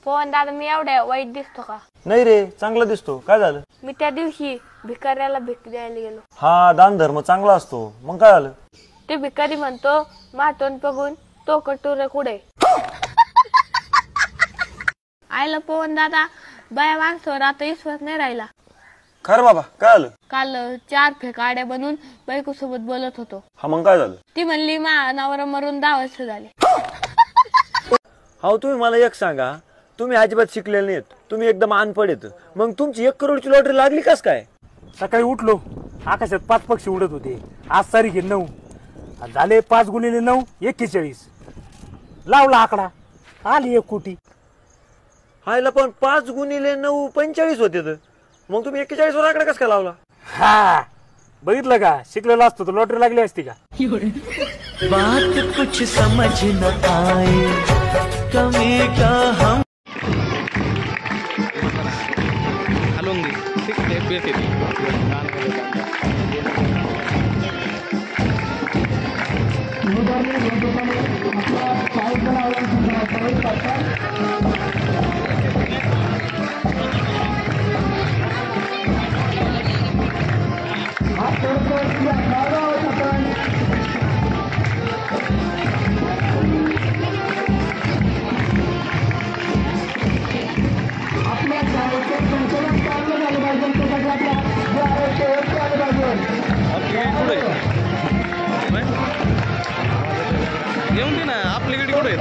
पवन दादा मी एवढ्या वाईट दिसतो का? नाही रे, चांगला दिसतो. काय झालं? मी त्या दिवशी भिकाऱ्याला भीक द्यायला गेलो. हा, दान धर्म चांगला असतो. मग काय झालं? ते भिकारी म्हणतो मातोंड बघून तो कटोरे कुठे. आयला पवन दादा बाया माणसावर आता विश्वास नाही राहिला. खरं बाबा, काय झालं? काल 4 फेकाड्या बनून बायको सोबत बोलत होतो. हा, मग काय झालं? ती म्हणली मा नवरा मरून 10 वर्ष झाले. हो, तुम्ही मला एक सांगा, तुम्ही अजिबात शिकलेले नाहीत, तुम्ही एकदम अनपड येत, मग तुमची 1 करोडची लॉटरी लागली कस काय? सकाळी उठलो, आकाशात 5 पक्षी उडत होते. आज तारीख आहे 9, झाले 5 गुणिले 9 41. लावला आकडा, आली 1 कोटी. हायला, पण 5 गुणिले 9 45 होते तर मग तुम्ही 41 वर आकडा कस काय लावला? हा, बघितलं का, शिकलेला असतो तर लॉटरी लागली असती का? बात कुछ समझ न आए, कमी का हम येऊन दे ना, आपली गाडी कुठे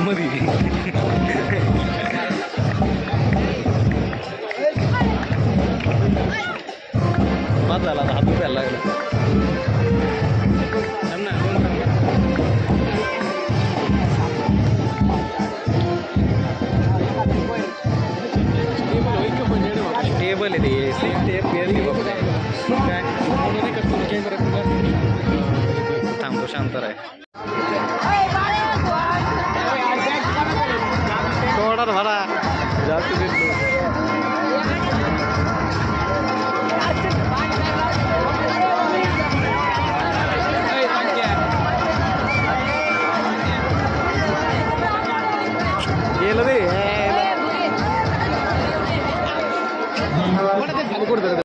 मध्ये बाद झाला, हात उठायला लागला. टेबल आहे ते थांबतो, शांत राय. थोडा भरा जास्त गेलं रे.